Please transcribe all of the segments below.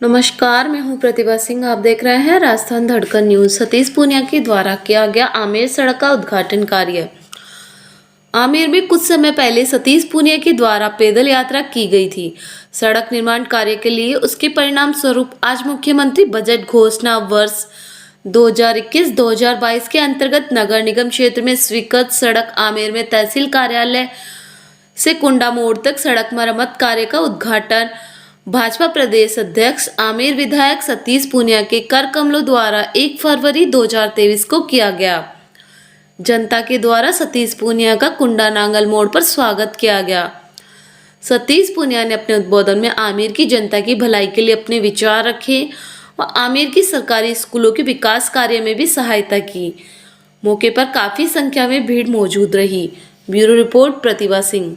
नमस्कार, मैं हूं प्रतिभा सिंह। आप देख रहे हैं राजस्थान धड़कन न्यूज। सतीश पूनिया के द्वारा किया गया आमेर सड़क का उद्घाटन कार्य। आमेर में कुछ समय पहले सतीश पूनिया के द्वारा पैदल यात्रा की गई थी। सड़क निर्माण कार्य के लिए उसके परिणाम स्वरूप आज मुख्यमंत्री बजट घोषणा वर्ष 2021-2022 के अंतर्गत नगर निगम क्षेत्र में स्वीकृत सड़क आमेर में तहसील कार्यालय से कुंडा मोड़ तक सड़क मरम्मत कार्य का उद्घाटन भाजपा प्रदेश अध्यक्ष आमेर विधायक सतीश पूनिया के कर कमलों द्वारा 1 फरवरी 2023 को किया गया। जनता के द्वारा सतीश पूनिया का कुंडा नांगल मोड़ पर स्वागत किया गया। सतीश पूनिया ने अपने उद्बोधन में आमेर की जनता की भलाई के लिए अपने विचार रखे और आमेर की सरकारी स्कूलों के विकास कार्य में भी सहायता की। मौके पर काफी संख्या में भीड़ मौजूद रही। Bureau report Pratibha Singh.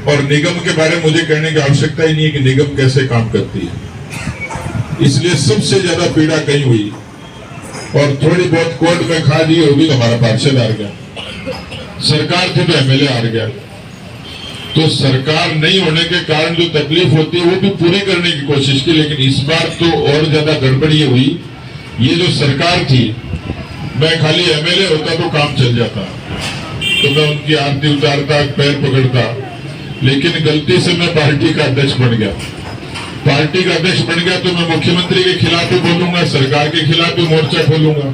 और निगम के बारे में मुझे कहने की आवश्यकता ही नहीं है कि निगम कैसे काम करती है। इसलिए सबसे ज्यादा पीड़ा कहीं हुई और थोड़ी बहुत कोर्ट में खा दी होगी तो हमारा पार्षद हार गया, सरकार थी तो एमएलए हार गया। तो सरकार नहीं होने के कारण जो तकलीफ होती है वो भी पूरी करने की कोशिश की, लेकिन इस बार तो और ज्यादा गड़बड़ ये हुई। ये जो सरकार थी, मैं खाली एमएलए होता तो काम चल जाता, तो मैं उनकी आरती उतारता, पैर पकड़ता, लेकिन गलती से मैं पार्टी का अध्यक्ष बन गया। पार्टी का अध्यक्ष बन गया तो मैं मुख्यमंत्री के खिलाफ भी बोलूंगा, सरकार के खिलाफ भी मोर्चा खोलूंगा।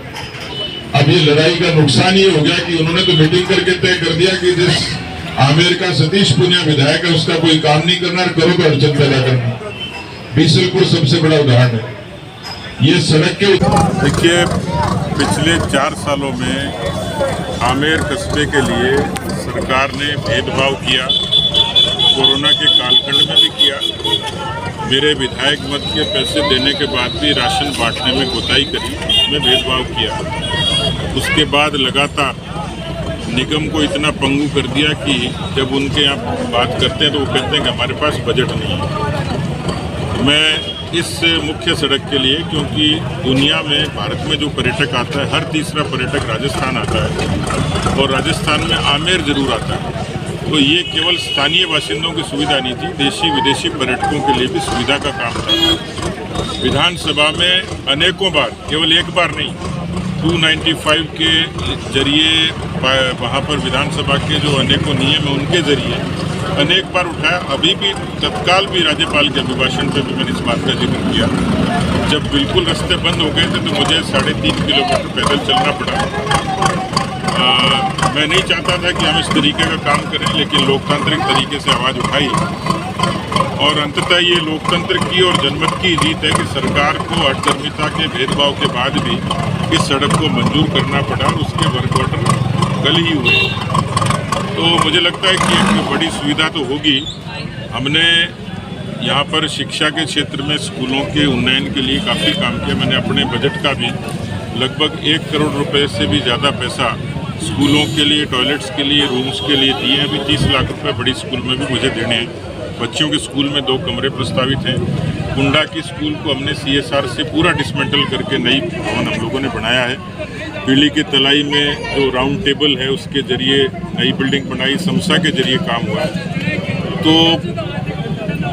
अब ये लड़ाई का नुकसान ये हो गया कि उन्होंने तो मीटिंग करके तय कर दिया कि जिस आमेर का सतीश पूनिया विधायक है उसका कोई काम नहीं करना, करो तो अड़चन पैदा करना। बीसलपुर सबसे बड़ा उदाहरण है। ये सड़क के देखिए, पिछले 4 सालों में आमेर कस्बे के लिए सरकार ने भेदभाव किया, कोरोना के कालखंड में भी किया। मेरे विधायक मत के पैसे देने के बाद भी राशन बांटने में कोताही करी, उसमें भेदभाव किया। उसके बाद लगातार निगम को इतना पंगु कर दिया कि जब उनके यहाँ बात करते हैं तो वो कहते हैं कि हमारे पास बजट नहीं है। मैं इस मुख्य सड़क के लिए, क्योंकि दुनिया में, भारत में जो पर्यटक आता है, हर तीसरा पर्यटक राजस्थान आता है और राजस्थान में आमेर जरूर आता है। तो ये केवल स्थानीय बाशिंदों की सुविधा नहीं थी, देशी विदेशी पर्यटकों के लिए भी सुविधा का काम था। विधानसभा में अनेकों बार, केवल एक बार नहीं, 295 के जरिए वहाँ पर विधानसभा के जो अनेकों नियम हैं उनके जरिए अनेक बार उठाया। अभी भी तत्काल भी राज्यपाल के अभिभाषण पे भी मैंने इस बात का जिक्र किया। जब बिल्कुल रास्ते बंद हो गए थे तो मुझे 3.5 किलोमीटर पैदल चलना पड़ा। मैं नहीं चाहता था कि हम इस तरीके का काम करें, लेकिन लोकतांत्रिक तरीके से आवाज़ उठाई और अंततः ये लोकतंत्र की और जनमत की जीत है कि सरकार को अधर्मिता के भेदभाव के बाद भी इस सड़क को मंजूर करना पड़ा और उसके वर्क ऑर्डर कल ही हुए। तो मुझे लगता है कि एक बड़ी सुविधा तो होगी। हमने यहाँ पर शिक्षा के क्षेत्र में स्कूलों के उन्नयन के लिए काफ़ी काम किया। मैंने अपने बजट का भी लगभग 1 करोड़ रुपए से भी ज़्यादा पैसा स्कूलों के लिए, टॉयलेट्स के लिए, रूम्स के लिए दिए हैं। अभी 30 लाख रुपए बड़ी स्कूल में भी मुझे देने हैं। बच्चों के स्कूल में 2 कमरे प्रस्तावित हैं। कुंडा की स्कूल को हमने CSR से पूरा डिसमेंटल करके नई भवन हम लोगों ने बनाया है। पीली की तलाई में जो राउंड टेबल है उसके जरिए नई बिल्डिंग बनाई, समसा के जरिए काम हुआ है। तो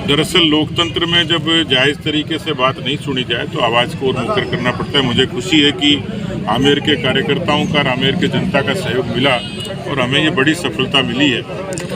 दरअसल लोकतंत्र में जब जायज़ तरीके से बात नहीं सुनी जाए तो आवाज़ को और मुकर करना पड़ता है। मुझे खुशी है कि आमेर के कार्यकर्ताओं का, आमेर के जनता का सहयोग मिला और हमें ये बड़ी सफलता मिली है।